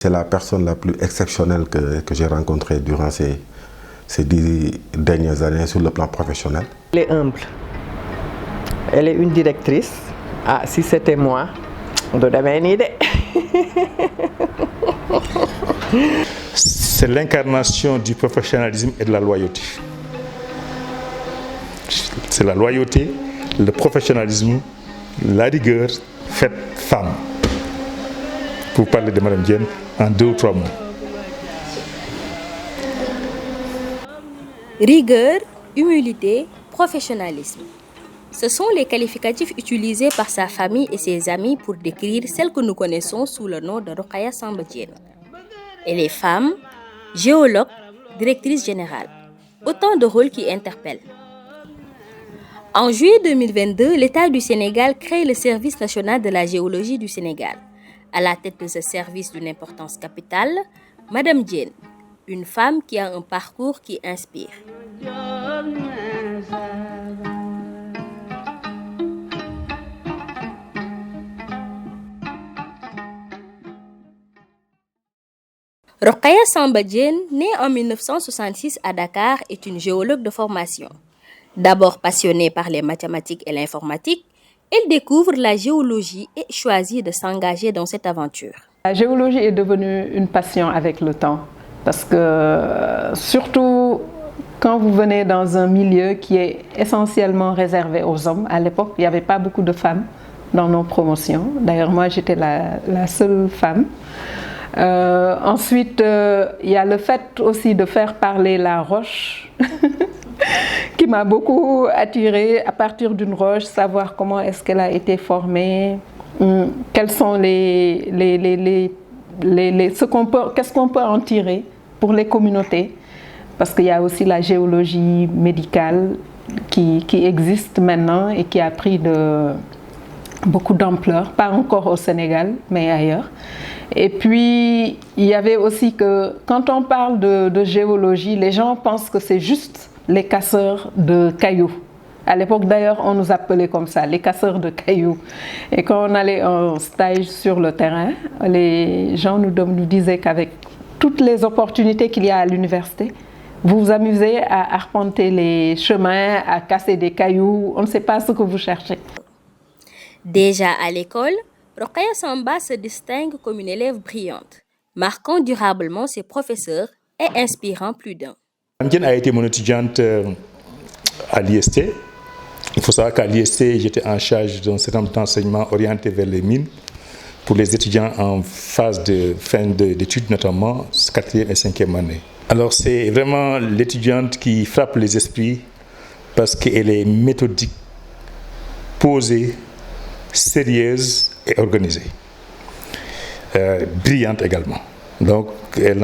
C'est la personne la plus exceptionnelle que j'ai rencontrée durant ces 10 dernières années sur le plan professionnel. Elle est humble. Elle est une directrice. Ah, si c'était moi, on devait une idée. C'est l'incarnation du professionnalisme et de la loyauté. C'est la loyauté, le professionnalisme, la rigueur faite femme. Pour parler de Mme Diène en 2 ou 3 mots. Rigueur, humilité, professionnalisme. Ce sont les qualificatifs utilisés par sa famille et ses amis pour décrire celle que nous connaissons sous le nom de Rokhaya Samba Diène. Elle est femme, géologue, directrice générale. Autant de rôles qui interpellent. En juillet 2022, l'État du Sénégal crée le Service national de la géologie du Sénégal. À la tête de ce service d'une importance capitale, Mme Diène, une femme qui a un parcours qui inspire. Rokhaya Samba Diène, née en 1966 à Dakar, est une géologue de formation. D'abord passionnée par les mathématiques et l'informatique, elle découvre la géologie et choisit de s'engager dans cette aventure. La géologie est devenue une passion avec le temps, parce que surtout quand vous venez dans un milieu qui est essentiellement réservé aux hommes, à l'époque il n'y avait pas beaucoup de femmes dans nos promotions, d'ailleurs moi j'étais la seule femme. Ensuite, il y a le fait aussi de faire parler la roche qui m'a beaucoup attirée. À partir d'une roche, savoir comment est-ce qu'elle a été formée, quels sont qu'est-ce qu'on peut en tirer pour les communautés, parce qu'il y a aussi la géologie médicale qui existe maintenant et qui a pris beaucoup d'ampleur, pas encore au Sénégal, mais ailleurs. Et puis, il y avait aussi que quand on parle de géologie, les gens pensent que c'est juste les casseurs de cailloux. À l'époque d'ailleurs, on nous appelait comme ça, les casseurs de cailloux. Et quand on allait en stage sur le terrain, les gens nous disaient qu'avec toutes les opportunités qu'il y a à l'université, vous vous amusez à arpenter les chemins, à casser des cailloux, on ne sait pas ce que vous cherchez. Déjà à l'école, Rokhaya Samba se distingue comme une élève brillante, marquant durablement ses professeurs et inspirant plus d'un. Mme Diène a été mon étudiante à l'IST. Il faut savoir qu'à l'IST, j'étais en charge d'un certain nombre d'enseignements orientés vers les mines pour les étudiants en phase de fin d'études, notamment 4e et 5e année. Alors c'est vraiment l'étudiante qui frappe les esprits parce qu'elle est méthodique, posée, sérieuse et organisée. Brillante également. Donc elle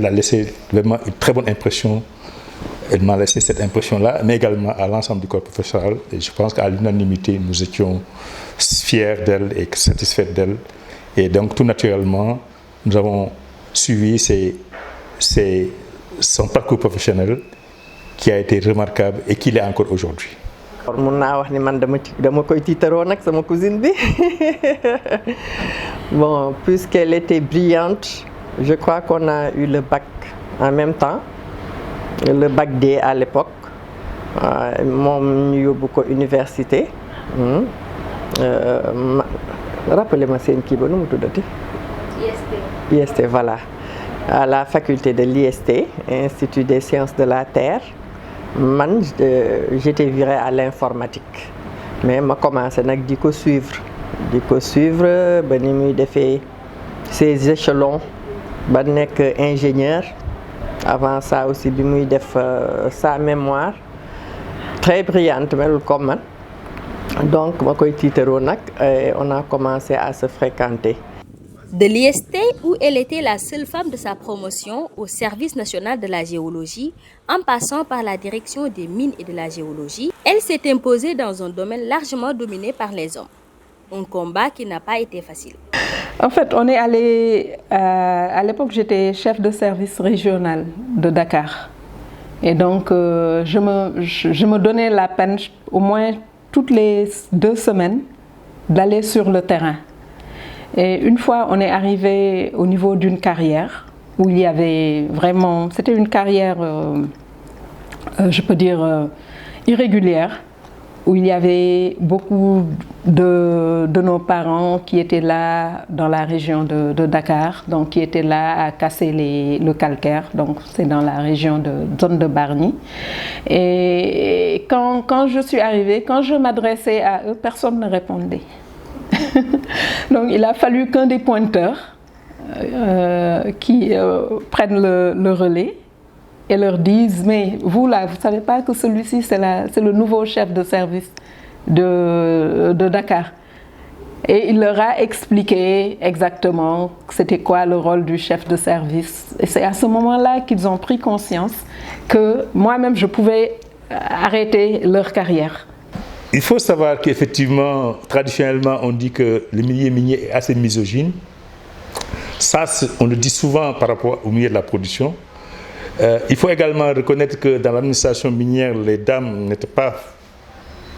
a laissé vraiment une très bonne impression. Elle m'a laissé cette impression-là, mais également à l'ensemble du corps professoral. Et je pense qu'à l'unanimité, nous étions fiers d'elle et satisfaits d'elle. Et donc tout naturellement, nous avons suivi son parcours professionnel qui a été remarquable et qui l'est encore aujourd'hui. Mun naa wax ni man dama koy tiitaroo nag sama cousine bi. Bon, puisqu'elle était brillante, je crois qu'on a eu le bac en même temps, le bac D à l'époque. Moom ñu yóbbu ko université. Rappelez-moi seen kii ba nu mu tuddati. IST, voilà. À la faculté de l'IST, Institut des sciences de la Terre. Man j'étais virée à l'informatique, mais ma commencé nag di ko suivre ba ni muy defee ses échelons ba nekk ingénieur. Avant ça aussi bi muy def sa mémoire très brillante melul comme man, donc ma koy tiitaroo nag on a commencé à se fréquenter. De l'IST, où elle était la seule femme de sa promotion au Service national de la géologie, en passant par la direction des mines et de la géologie, elle s'est imposée dans un domaine largement dominé par les hommes. Un combat qui n'a pas été facile. En fait, on est allé, à l'époque j'étais chef de service régional de Dakar. Et donc je me donnais la peine au moins toutes les 2 semaines d'aller sur le terrain. Et une fois, on est arrivé au niveau d'une carrière où il y avait vraiment... C'était une carrière, je peux dire, irrégulière, où il y avait beaucoup de nos parents qui étaient là dans la région de Dakar, donc qui étaient là à casser le calcaire, donc c'est dans la région de zone de Bargny. Et quand je suis arrivée, quand je m'adressais à eux, personne ne répondait. Donc il a fallu qu'un des pointeurs qui prennent le relais et leur disent, mais vous là, vous ne savez pas que celui-ci c'est le nouveau chef de service de Dakar. Et il leur a expliqué exactement c'était quoi le rôle du chef de service. Et c'est à ce moment-là qu'ils ont pris conscience que moi-même je pouvais arrêter leur carrière. Il faut savoir qu'effectivement, traditionnellement, on dit que le milieu minier est assez misogyne. Ça, on le dit souvent par rapport au milieu de la production. Il faut également reconnaître que dans l'administration minière, les dames n'étaient pas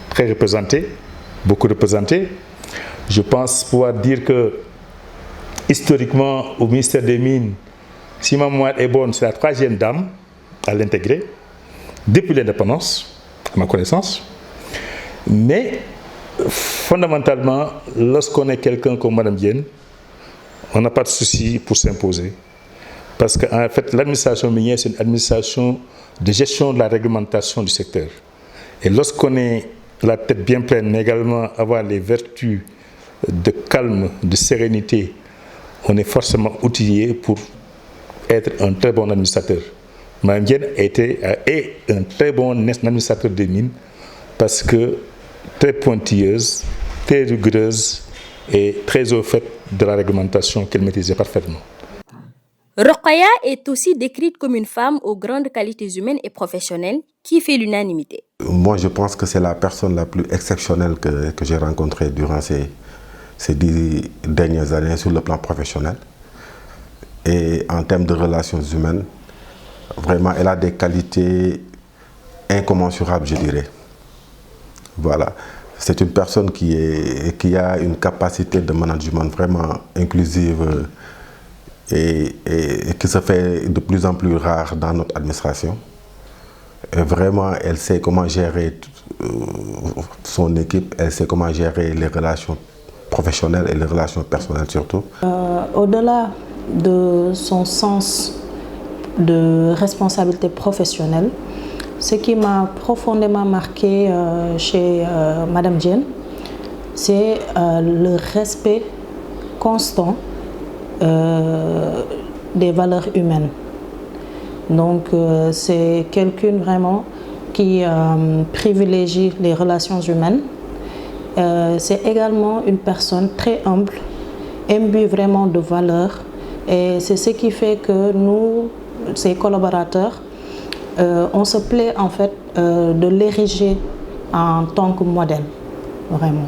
très représentées, beaucoup représentées. Je pense pouvoir dire que, historiquement, au ministère des Mines, si ma mémoire est bonne, c'est la 3e dame à l'intégrer, depuis l'indépendance, à ma connaissance. Mais, fondamentalement, lorsqu'on est quelqu'un comme Mme Diène, on n'a pas de souci pour s'imposer. Parce qu'en fait, l'administration minière, c'est une administration de gestion de la réglementation du secteur. Et lorsqu'on est la tête bien pleine, mais également avoir les vertus de calme, de sérénité, on est forcément outillé pour être un très bon administrateur. Mme Diène est un très bon administrateur des mines parce que très pointilleuse, très rigoureuse et très au fait de la réglementation qu'elle maîtrisait parfaitement. Rokhaya est aussi décrite comme une femme aux grandes qualités humaines et professionnelles qui fait l'unanimité. Moi, je pense que c'est la personne la plus exceptionnelle que j'ai rencontrée durant ces 10 dernières années sur le plan professionnel. Et en termes de relations humaines, vraiment, elle a des qualités incommensurables, je dirais. Voilà. C'est une personne qui a une capacité de management vraiment inclusive et qui se fait de plus en plus rare dans notre administration. Et vraiment, elle sait comment gérer son équipe, elle sait comment gérer les relations professionnelles et les relations personnelles surtout. Au-delà de son sens de responsabilité professionnelle, ce qui m'a profondément marqué chez Mme Diène, c'est le respect constant des valeurs humaines. Donc c'est quelqu'un vraiment qui privilégie les relations humaines. C'est également une personne très humble, imbue vraiment de valeurs. Et c'est ce qui fait que nous, ses collaborateurs, on se plaît en fait de l'ériger en tant que modèle, vraiment.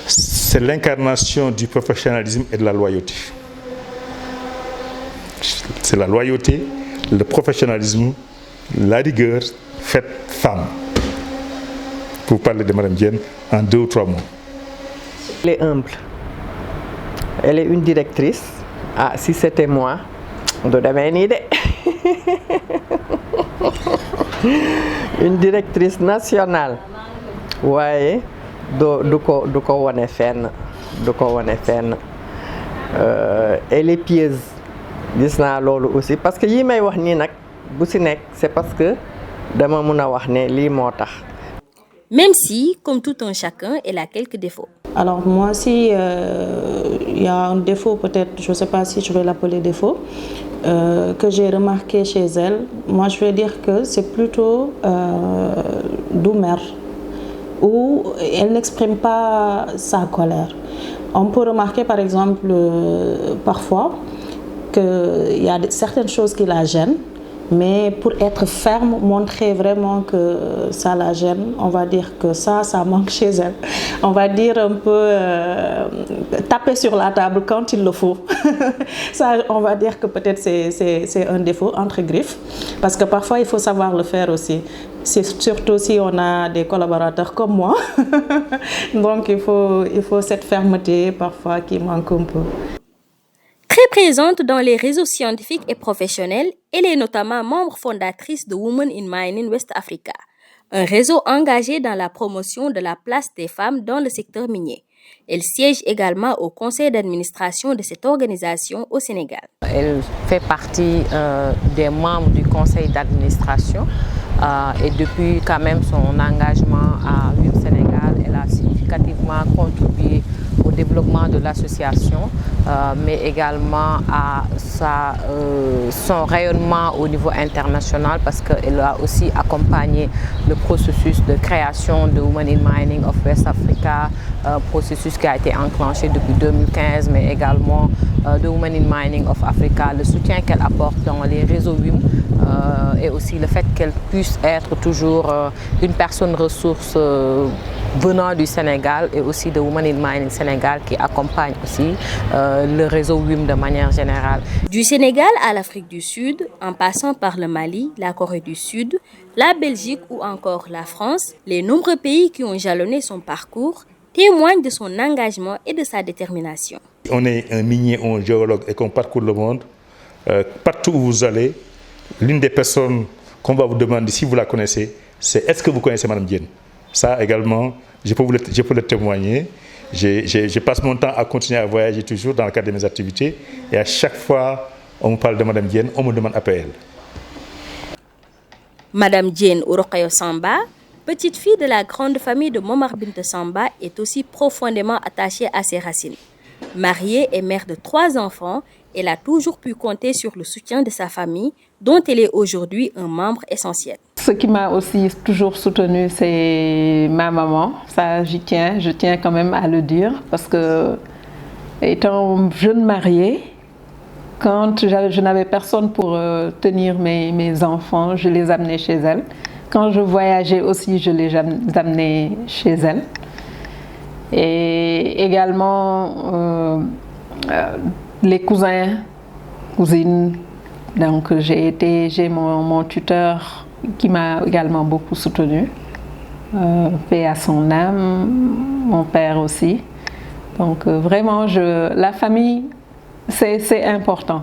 C'est l'incarnation du professionnalisme et de la loyauté. C'est la loyauté, le professionnalisme, la rigueur faite femme. Pour parler de Mme Diène en 2 ou 3 mots. Elle est humble. Elle est une directrice. Ah, si c'était moi, on devait une idée. Une directrice nationale. Ouais, du ko wane fenn. Elle est pieuse. Gis naa loolu aussi parce que yi may wax nii nag bu si nekk c'est parce que dama mun a wax ne lii moo tax. Même si, comme tout un chacun, elle a quelques défauts. Alors moi, si y a un défaut, peut-être, je ne sais pas si je vais l'appeler défaut, que j'ai remarqué chez elle, moi je vais dire que c'est plutôt doumer, où elle n'exprime pas sa colère. On peut remarquer par exemple parfois qu'il y a certaines choses qui la gênent, Mais pour être ferme, montrer vraiment que ça la gêne, on va dire que ça manque chez elle. On va dire un peu taper sur la table quand il le faut. Ça, on va dire que peut-être c'est un défaut, entre griffes, parce que parfois il faut savoir le faire aussi. Surtout si on a des collaborateurs comme moi. Donc il faut cette fermeté parfois qui manque un peu. Très présente dans les réseaux scientifiques et professionnels, elle est notamment membre fondatrice de Women in Mining West Africa, un réseau engagé dans la promotion de la place des femmes dans le secteur minier. Elle siège également au conseil d'administration de cette organisation au Sénégal. Elle fait partie des membres du conseil d'administration et depuis quand même son engagement à WIM Sénégal, elle a significativement contribué au développement de l'association, mais également à son rayonnement au niveau international parce qu'elle a aussi accompagné le processus de création de Women in Mining of West Africa, un processus qui a été enclenché depuis 2015, mais également de Women in Mining of Africa, le soutien qu'elle apporte dans les réseaux WIM et aussi le fait qu'elle puisse être toujours une personne ressource venant du Sénégal et aussi de Women in Mining Sénégal qui accompagne aussi le réseau WIM de manière générale. Du Sénégal à l'Afrique du Sud, en passant par le Mali, la Corée du Sud, la Belgique ou encore la France, les nombreux pays qui ont jalonné son parcours témoignent de son engagement et de sa détermination. On est un minier ou un géologue et qu'on parcourt le monde, partout où vous allez, l'une des personnes qu'on va vous demander si vous la connaissez, c'est est-ce que vous connaissez Madame Diène? Ça également, je peux le témoigner. Je passe mon temps à continuer à voyager toujours dans le cadre de mes activités et à chaque fois on me parle de Madame Diène, on me demande après elle. Madame Diène Rokhaya Samba, petite fille de la grande famille de Momar Binta Samba, est aussi profondément attachée à ses racines. Mariée et mère de 3 enfants, elle a toujours pu compter sur le soutien de sa famille, dont elle est aujourd'hui un membre essentiel. Ce qui m'a aussi toujours soutenue, c'est ma maman. Ça, je tiens quand même à le dire, parce que étant jeune mariée, quand je n'avais personne pour tenir mes enfants, je les amenais chez elle. Quand je voyageais aussi, je les amenais chez elle. Et également les cousins, cousines. Donc j'ai mon tuteur qui m'a également beaucoup soutenue. Paix à son âme, mon père aussi. Donc vraiment, la famille, c'est important.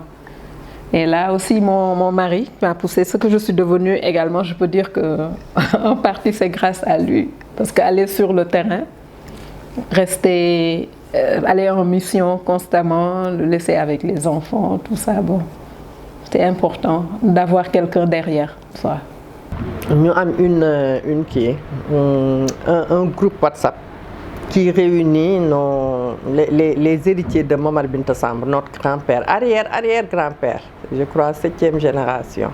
Et là aussi, mon mari m'a poussé ce que je suis devenue également. Je peux dire qu'en partie, c'est grâce à lui. Parce qu'aller sur le terrain, aller en mission constamment, le laisser avec les enfants, tout ça, bon, c'est important d'avoir quelqu'un derrière soi. Nous avons un groupe WhatsApp qui réunit les héritiers de Momar Binta Samba, notre grand-père, arrière-grand-père, je crois 7e génération.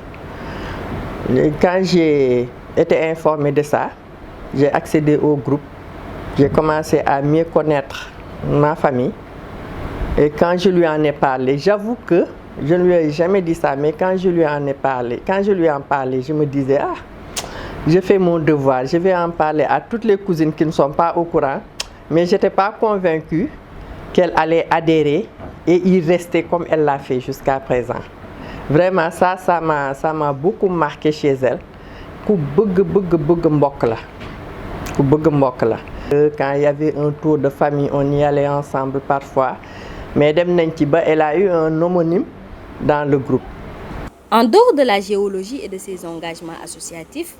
Quand j'ai été informée de ça, j'ai accédé au groupe, j'ai commencé à mieux connaître ma famille. Et quand je lui en ai parlé, j'avoue que je ne lui ai jamais dit ça, mais quand je lui en ai parlé, je me disais, je fais mon devoir, je vais en parler à toutes les cousines qui ne sont pas au courant. Mais je n'étais pas convaincue qu'elle allait adhérer et y rester comme elle l'a fait jusqu'à présent. Vraiment, ça m'a beaucoup marqué chez elle. Quand il y avait un tour de famille, on y allait ensemble parfois. Mais elle a eu un homonyme dans le groupe. En dehors de la géologie et de ses engagements associatifs,